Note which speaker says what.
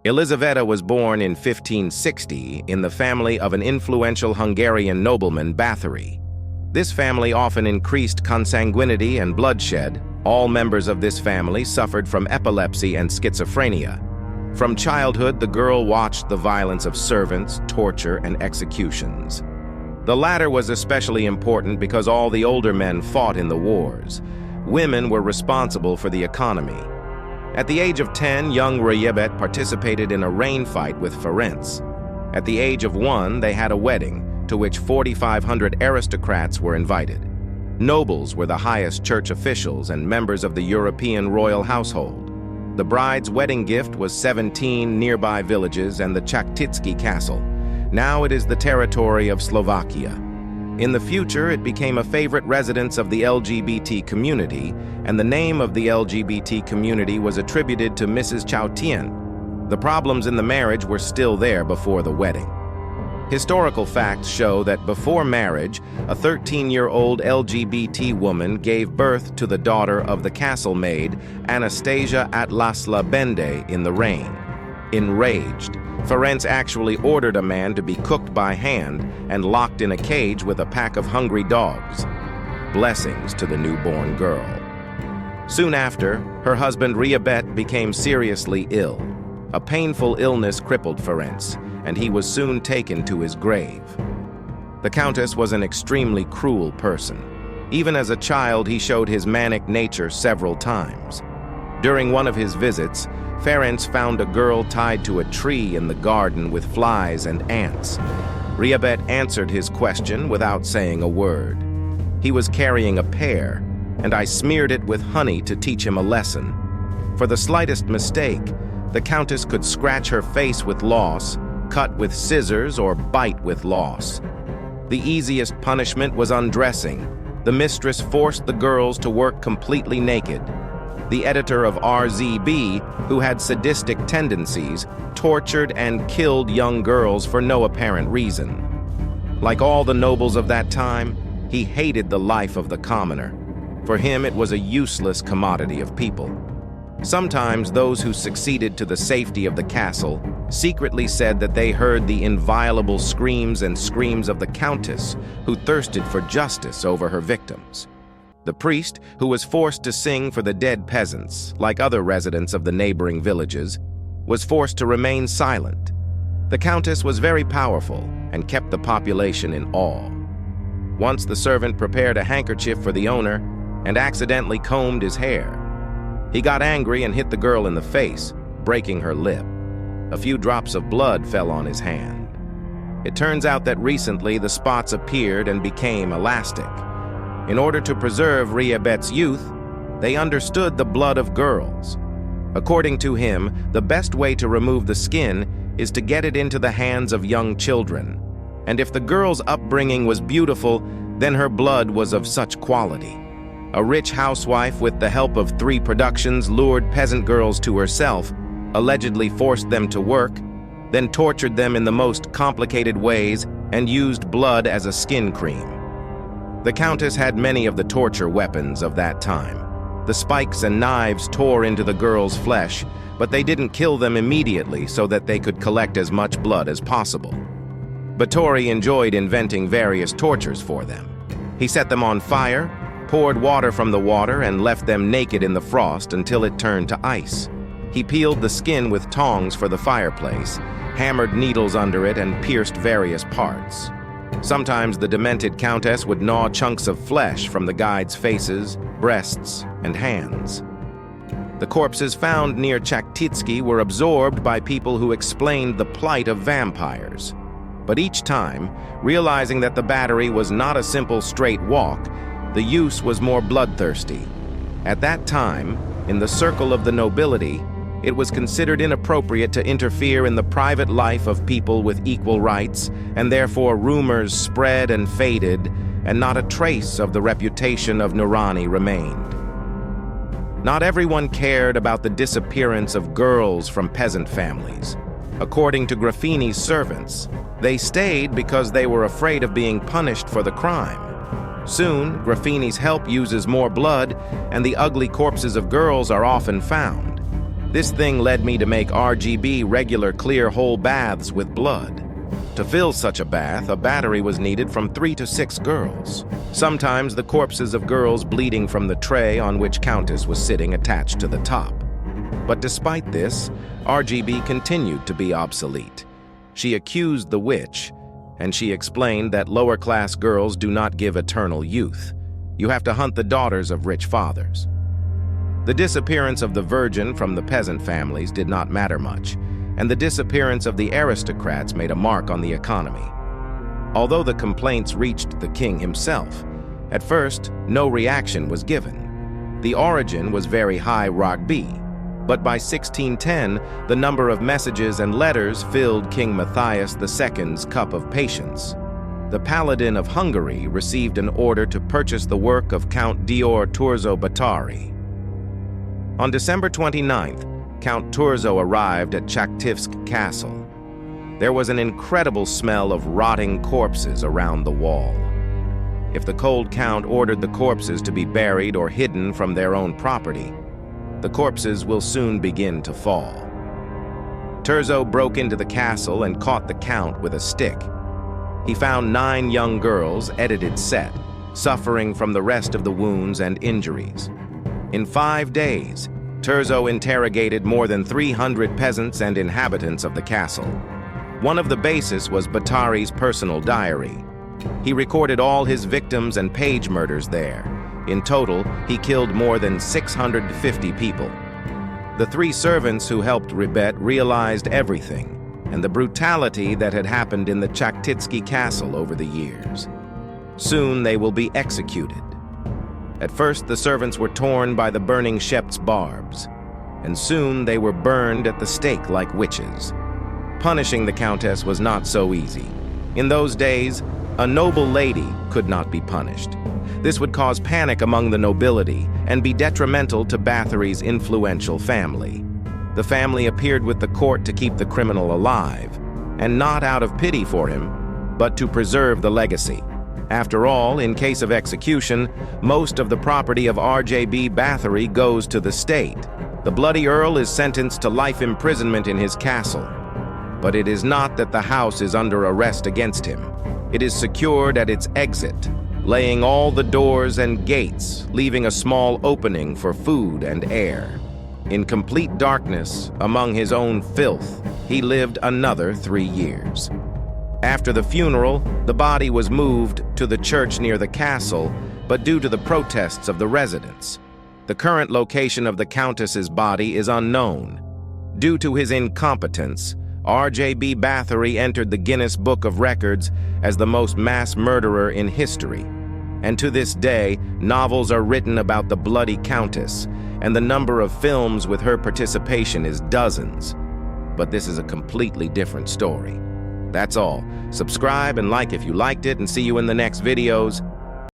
Speaker 1: Elizaveta was born in 1560 in the family of an influential Hungarian nobleman, Bathory. This family often increased consanguinity and bloodshed. All members of this family suffered from epilepsy and schizophrenia. From childhood, the girl watched the violence of servants, torture, and executions. The latter was especially important because all the older men fought in the wars. Women were responsible for the economy. At the age of 10, young Ryebet participated in a rain fight with Ferenc. At the age of 1, they had a wedding, to which 4,500 aristocrats were invited. Nobles were the highest church officials and members of the European royal household. The bride's wedding gift was 17 nearby villages and the Chaktytsky castle. Now it is the territory of Slovakia. In the future, it became a favorite residence of the LGBT community, and the name of the LGBT community was attributed to Mrs. Chautien. The problems in the marriage were still there before the wedding. Historical facts show that before marriage, a 13-year-old LGBT woman gave birth to the daughter of the castle maid, Anastasia Atlasla Bende, in the rain. Enraged, Ferenc actually ordered a man to be cooked by hand and locked in a cage with a pack of hungry dogs. Blessings to the newborn girl. Soon after, her husband Ryebet became seriously ill. A painful illness crippled Ferenc, and he was soon taken to his grave. The Countess was an extremely cruel person. Even as a child, he showed his manic nature several times. During one of his visits, Ferenc found a girl tied to a tree in the garden with flies and ants. Ryebet answered his question without saying a word. He was carrying a pear, and I smeared it with honey to teach him a lesson. For the slightest mistake, the Countess could scratch her face with loss, cut with scissors, or bite with loss. The easiest punishment was undressing. The mistress forced the girls to work completely naked. The editor of RZB, who had sadistic tendencies, tortured and killed young girls for no apparent reason. Like all the nobles of that time, he hated the life of the commoner. For him, it was a useless commodity of people. Sometimes those who succeeded to the safety of the castle secretly said that they heard the inviolable screams and screams of the Countess, who thirsted for justice over her victims. The priest, who was forced to sing for the dead peasants, like other residents of the neighboring villages, was forced to remain silent. The Countess was very powerful and kept the population in awe. Once the servant prepared a handkerchief for the owner and accidentally combed his hair. He got angry and hit the girl in the face, breaking her lip. A few drops of blood fell on his hand. It turns out that recently the spots appeared and became elastic. In order to preserve Ryebet's youth, they understood the blood of girls. According to him, the best way to remove the skin is to get it into the hands of young children. And if the girl's upbringing was beautiful, then her blood was of such quality. A rich housewife, with the help of 3 productions, lured peasant girls to herself, allegedly forced them to work, then tortured them in the most complicated ways and used blood as a skin cream. The Countess had many of the torture weapons of that time. The spikes and knives tore into the girls' flesh, but they didn't kill them immediately so that they could collect as much blood as possible. Bathory enjoyed inventing various tortures for them. He set them on fire, poured water from the water, and left them naked in the frost until it turned to ice. He peeled the skin with tongs for the fireplace, hammered needles under it, and pierced various parts. Sometimes the demented Countess would gnaw chunks of flesh from the guides' faces, breasts, and hands. The corpses found near Chaktytsky were absorbed by people who explained the plight of vampires. But each time, realizing that the battery was not a simple straight walk, the use was more bloodthirsty. At that time, in the circle of the nobility, it was considered inappropriate to interfere in the private life of people with equal rights, and therefore rumors spread and faded, and not a trace of the reputation of Nurani remained. Not everyone cared about the disappearance of girls from peasant families. According to Graffini's servants, they stayed because they were afraid of being punished for the crime. Soon, Graffini's help uses more blood, and the ugly corpses of girls are often found. This thing led me to make RGB regular clear whole baths with blood. To fill such a bath, a battery was needed from 3 to 6 girls. Sometimes the corpses of girls bleeding from the tray on which Countess was sitting attached to the top. But despite this, RGB continued to be obsolete. She accused the witch, and she explained that lower-class girls do not give eternal youth. You have to hunt the daughters of rich fathers. The disappearance of the virgin from the peasant families did not matter much, and the disappearance of the aristocrats made a mark on the economy. Although the complaints reached the king himself, at first no reaction was given. The origin was very high Rogby, but by 1610 the number of messages and letters filled King Matthias II's cup of patience. The Paladin of Hungary received an order to purchase the work of Count Turzo BATHORY. On December 29th, Count Turzo arrived at Chaktivsk Castle. There was an incredible smell of rotting corpses around the wall. If the cold count ordered the corpses to be buried or hidden from their own property, the corpses will soon begin to fall. Turzo broke into the castle and caught the count with a stick. He found 9 young girls, edited set, suffering from the rest of the wounds and injuries. In 5 days, Turzo interrogated more than 300 peasants and inhabitants of the castle. One of the bases was Bathory's personal diary. He recorded all his victims and page murders there. In total, he killed more than 650 people. The 3 servants who helped Ribet realized everything, and the brutality that had happened in the Chaktivsky castle over the years. Soon they will be executed. At first, the servants were torn by the burning Shept's barbs, and soon they were burned at the stake like witches. Punishing the Countess was not so easy. In those days, a noble lady could not be punished. This would cause panic among the nobility and be detrimental to Bathory's influential family. The family appeared with the court to keep the criminal alive, and not out of pity for him, but to preserve the legacy. After all, in case of execution, most of the property of RGB Bathory goes to the state. The bloody earl is sentenced to life imprisonment in his castle. But it is not that the house is under arrest against him. It is secured at its exit, laying all the doors and gates, leaving a small opening for food and air. In complete darkness, among his own filth, he lived another 3 years. After the funeral, the body was moved to the church near the castle, but due to the protests of the residents, the current location of the Countess's body is unknown. Due to his incompetence, RGB Bathory entered the Guinness Book of Records as the most mass murderer in history. And to this day, novels are written about the bloody Countess, and the number of films with her participation is dozens. But this is a completely different story. That's all. Subscribe and like if you liked it, and see you in the next videos.